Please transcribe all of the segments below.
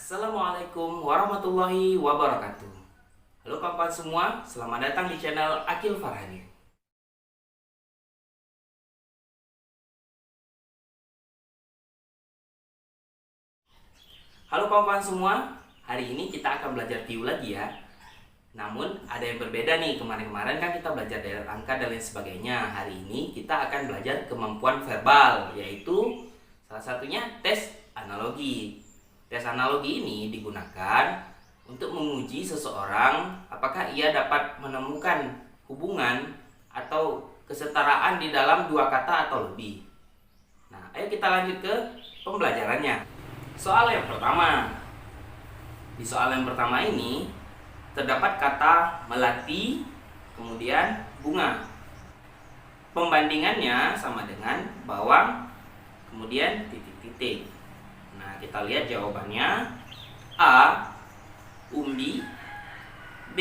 Assalamualaikum warahmatullahi wabarakatuh. Halo kawan-kawan semua, selamat datang di channel Akil Farhani. Halo kawan-kawan semua, hari ini kita akan belajar TIU lagi ya. Namun ada yang berbeda nih, kemarin-kemarin kan kita belajar dari angka dan lain sebagainya. Hari ini kita akan belajar kemampuan verbal, yaitu salah satunya tes analogi. Tes analogi ini digunakan untuk menguji seseorang apakah ia dapat menemukan hubungan atau kesetaraan di dalam dua kata atau lebih. Nah, ayo kita lanjut ke pembelajarannya. Soal yang pertama. Di soal yang pertama ini terdapat kata melati, kemudian bunga. Pembandingannya sama dengan bawang, kemudian titik-titik. Nah, kita lihat jawabannya. A. Umbi. B.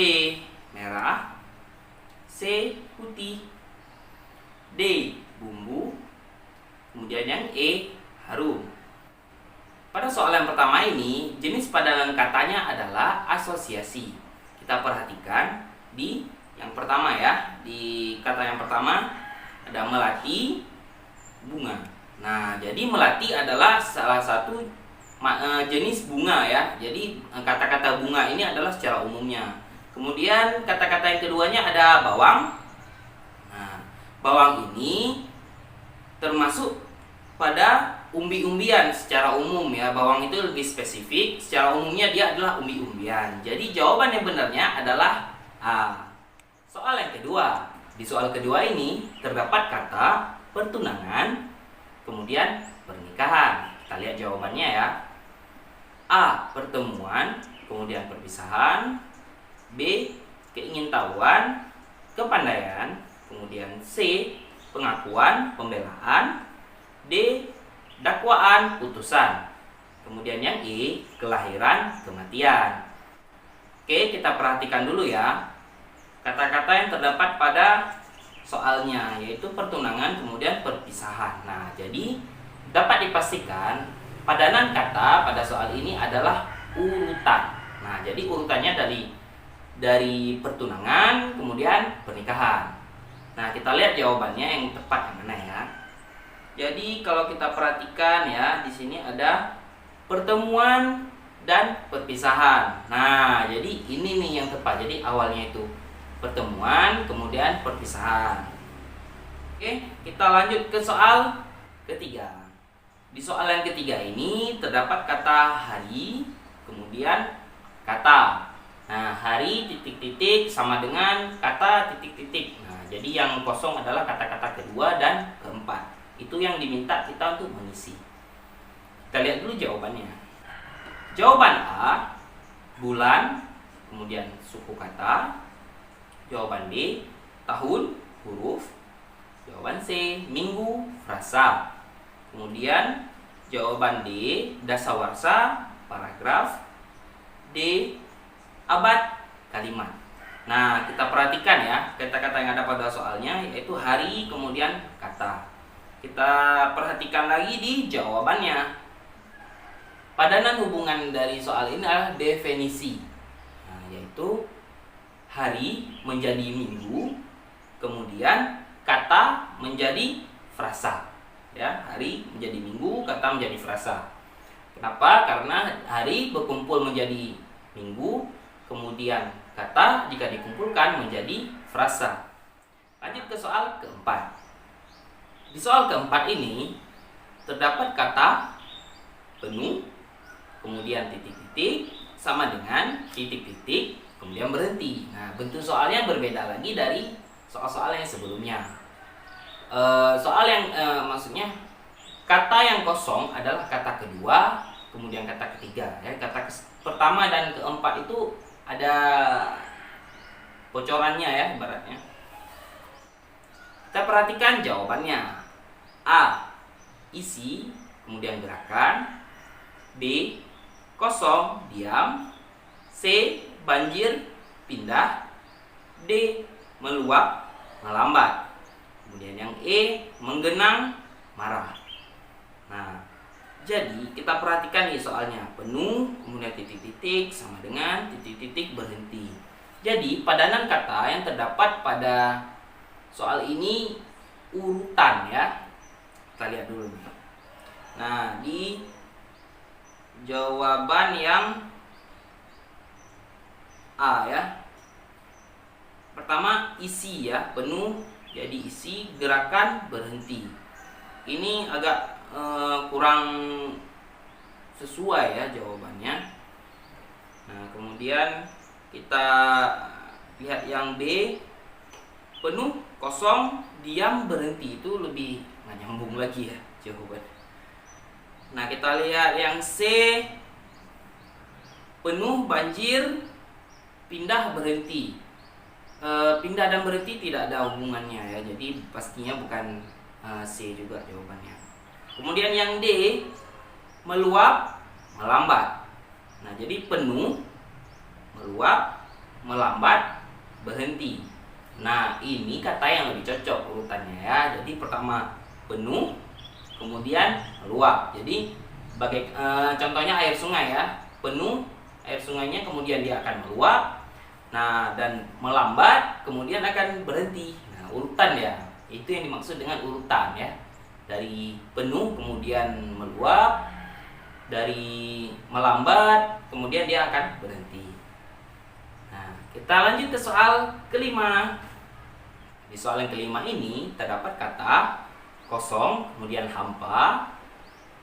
Merah. C. Putih. D. Bumbu. Kemudian yang E. Harum. Pada soal yang pertama ini, jenis padanan katanya adalah asosiasi. Kita perhatikan di yang pertama ya. Di kata yang pertama ada melati, bunga. Nah, jadi melati adalah salah satu jenis bunga ya. Jadi kata-kata bunga ini adalah secara umumnya. Kemudian kata-kata yang keduanya ada bawang. Nah, bawang ini termasuk pada umbi-umbian secara umum ya. Bawang itu lebih spesifik. Secara umumnya dia adalah umbi-umbian. Jadi jawaban yang benarnya adalah A. Soal yang kedua. Di soal kedua ini terdapat kata pertunangan, kemudian pernikahan. Kita lihat jawabannya ya. A. Pertemuan, kemudian perpisahan. B. Keingintahuan, kepandaian. Kemudian C. Pengakuan, pembelaan. D. Dakwaan, putusan. Kemudian yang E. Kelahiran, kematian. Oke, kita perhatikan dulu ya kata-kata yang terdapat pada soalnya, yaitu pertunangan kemudian perpisahan. Nah, jadi dapat dipastikan padanan kata pada soal ini adalah urutan. Nah, jadi urutannya dari pertunangan kemudian pernikahan. Nah, kita lihat jawabannya yang tepat yang mana ya. Jadi kalau kita perhatikan ya, di sini ada pertemuan dan perpisahan. Nah, jadi ini nih yang tepat. Jadi awalnya itu pertemuan, kemudian perpisahan. Oke, kita lanjut ke soal ketiga. Di soal yang ketiga ini terdapat kata hari, kemudian kata. Nah, hari titik-titik sama dengan kata titik-titik. Nah, jadi yang kosong adalah kata-kata kedua dan keempat. Itu yang diminta kita untuk mengisi. Kita lihat dulu jawabannya. Jawaban A, bulan, kemudian suku kata. Jawaban B, tahun, huruf. Jawaban C, minggu, frasa. Kemudian jawaban D, dasawarsa, paragraf. D, abad, kalimat. Nah, kita perhatikan ya kata-kata yang ada pada soalnya, yaitu hari, kemudian kata. Kita perhatikan lagi di jawabannya. Padanan hubungan dari soal ini adalah definisi. Nah, yaitu hari menjadi minggu, kemudian kata menjadi frasa. Ya, hari menjadi minggu, kata menjadi frasa. Kenapa? Karena hari berkumpul menjadi minggu, kemudian kata jika dikumpulkan menjadi frasa. Lanjut ke soal keempat. Di soal keempat ini terdapat kata penuh, kemudian titik-titik sama dengan titik-titik, kemudian berhenti. Nah, bentuk soalnya berbeda lagi dari soal-soal yang sebelumnya. Soal yang maksudnya kata yang kosong adalah kata kedua, kemudian kata ketiga. Ya, kata pertama dan keempat itu ada bocorannya ya, ibaratnya. Kita perhatikan jawabannya. A. Isi, kemudian gerakan. B. Kosong, diam. C. Banjir, pindah. D. Meluap, melambat. Kemudian yang E. Menggenang, marah. Nah, Jadi kita perhatikan nih soalnya, penuh, kemudian titik-titik sama dengan titik-titik berhenti. Jadi padanan kata yang terdapat pada soal ini urutan ya. Kita lihat dulu nih. Nah, di jawaban yang A ya. Pertama isi ya, penuh jadi isi, gerakan berhenti. Ini agak kurang sesuai ya jawabannya. Nah, kemudian kita lihat yang B, penuh, kosong, diam, berhenti. Itu lebih nggak nyambung lagi ya jawaban. Nah, kita lihat yang C, penuh, banjir, pindah, berhenti. Pindah dan berhenti tidak ada hubungannya ya, jadi pastinya bukan C juga jawabannya. Kemudian yang D, meluap, melambat. Nah, jadi penuh, meluap, melambat, berhenti. Nah, ini kata yang lebih cocok urutannya ya. Jadi pertama penuh, kemudian meluap. Jadi contohnya air sungai ya. Penuh air sungainya, kemudian dia akan meluap. Nah, dan melambat, kemudian akan berhenti. Nah, urutan ya. Itu yang dimaksud dengan urutan ya. Dari penuh kemudian meluap, dari melambat kemudian dia akan berhenti. Nah, kita lanjut ke soal kelima. Di soal yang kelima ini terdapat kata kosong, kemudian hampa,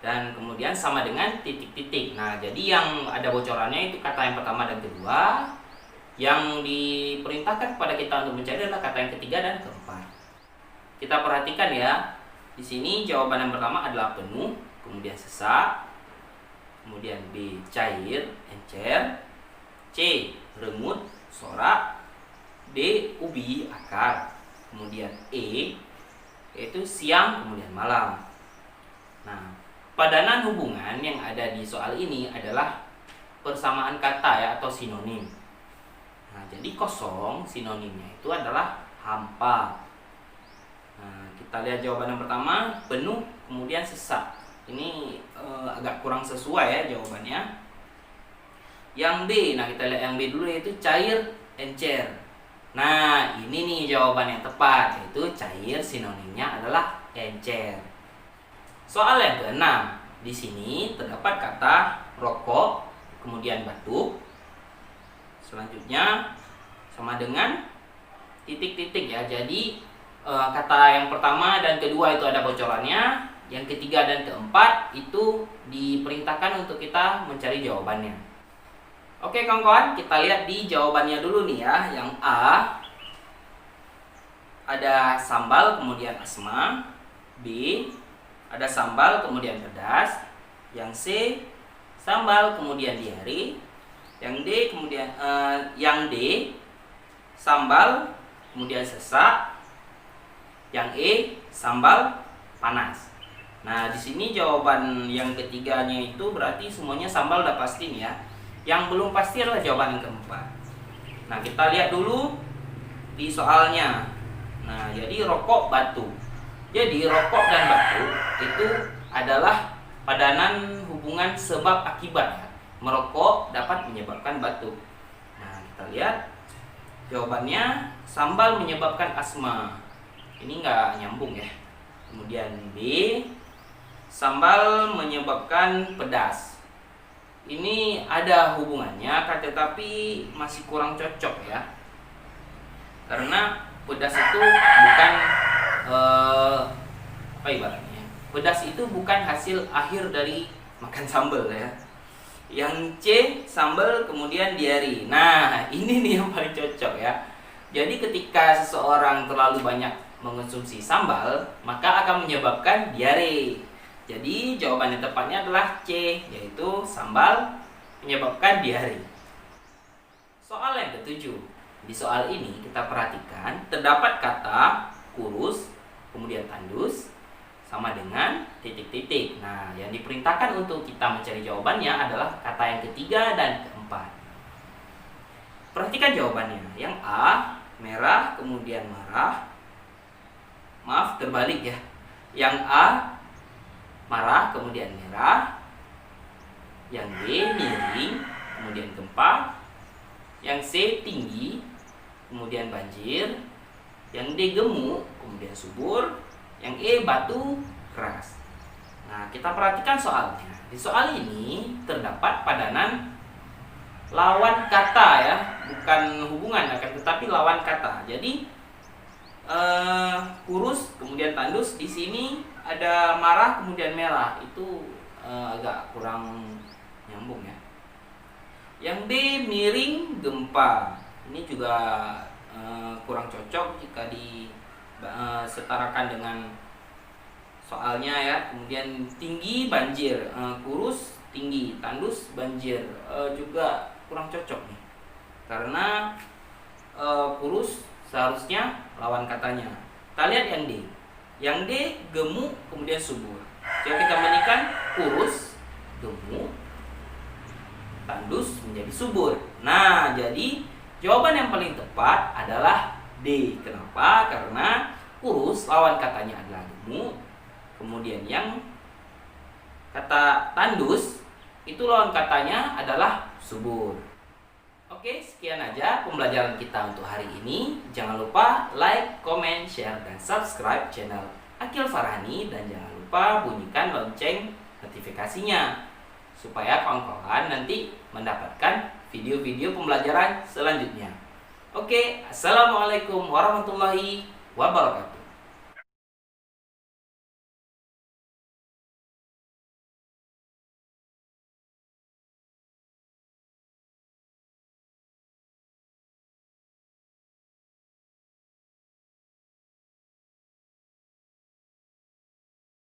dan kemudian sama dengan titik-titik. Nah, jadi yang ada bocorannya itu kata yang pertama dan kedua. Yang diperintahkan kepada kita untuk mencari adalah kata yang ketiga dan keempat. Kita perhatikan ya. Di sini jawaban yang pertama adalah penuh, kemudian sesak, kemudian B, cair, encer, C, remut, sorak, D, ubi, akar, kemudian E, yaitu siang, kemudian malam. Nah, padanan hubungan yang ada di soal ini adalah persamaan kata ya, atau sinonim. Nah, jadi kosong sinonimnya itu adalah hampa. Nah, kita lihat jawaban yang pertama, penuh, kemudian sesak. Ini agak kurang sesuai ya jawabannya. Yang B, nah kita lihat yang B dulu, yaitu cair, encer. Nah, ini nih jawaban yang tepat, yaitu cair sinonimnya adalah encer. Soal yang keenam, di sini terdapat kata rokok, kemudian batuk. Selanjutnya sama dengan titik-titik ya. Jadi kata yang pertama dan kedua itu ada bocorannya. Yang ketiga dan keempat itu diperintahkan untuk kita mencari jawabannya. Oke kawan-kawan, kita lihat di jawabannya dulu nih ya. Yang A, ada sambal kemudian asma. B, ada sambal kemudian pedas. Yang C, sambal kemudian diare. Yang D sambal kemudian sesak. Yang E, sambal panas. Nah, di sini jawaban yang ketiganya itu berarti semuanya sambal udah pasti nih ya. Yang belum pasti adalah jawaban yang keempat. Nah, kita lihat dulu di soalnya. Nah, jadi rokok, batuk. Jadi rokok dan batuk itu adalah padanan hubungan sebab akibat ya. Merokok dapat menyebabkan batuk. Nah, kita lihat jawabannya, sambal menyebabkan asma. Ini nggak nyambung ya. Kemudian B, sambal menyebabkan pedas. Ini ada hubungannya, tetapi masih kurang cocok ya. Karena pedas itu bukan apa ibaratnya? Pedas itu bukan hasil akhir dari makan sambal ya. Yang C, sambal kemudian diare. Nah, ini nih yang paling cocok ya. Jadi ketika seseorang terlalu banyak mengonsumsi sambal, maka akan menyebabkan diare. Jadi jawaban yang tepatnya adalah C, yaitu sambal menyebabkan diare. Soal yang ketujuh. Di soal ini kita perhatikan terdapat kata kurus, kemudian tandus, sama dengan titik-titik. Nah, yang diperintahkan untuk kita mencari jawabannya adalah kata yang ketiga dan keempat. Perhatikan jawabannya. Yang A, merah, kemudian marah. Maaf, terbalik ya. Yang A, marah kemudian merah. Yang B miring kemudian gempa. Yang C tinggi kemudian banjir. Yang D gemuk kemudian subur. Yang E batu keras. Nah, kita perhatikan soalnya. Di soal ini terdapat padanan lawan kata ya, bukan hubungan akan tetapi lawan kata. Jadi kurus kemudian tandus, di sini ada marah kemudian merah, itu agak kurang nyambung ya. Yang B miring gempa, ini juga kurang cocok jika disetarakan dengan soalnya ya. Kemudian tinggi banjir, kurus tinggi, tandus banjir, juga kurang cocok nih, karena kurus seharusnya lawan katanya. Kita lihat yang D. Yang D gemuk kemudian subur. Jika kita bandingkan kurus, gemuk, tandus menjadi subur. Nah, jadi jawaban yang paling tepat adalah D. Kenapa? Karena kurus lawan katanya adalah gemuk. Kemudian yang kata tandus itu lawan katanya adalah subur. Oke, sekian aja pembelajaran kita untuk hari ini. Jangan lupa like, comment, share, dan subscribe channel Akil Farhani. Dan jangan lupa bunyikan lonceng notifikasinya, supaya kawan-kawan nanti mendapatkan video-video pembelajaran selanjutnya. Oke, assalamualaikum warahmatullahi wabarakatuh.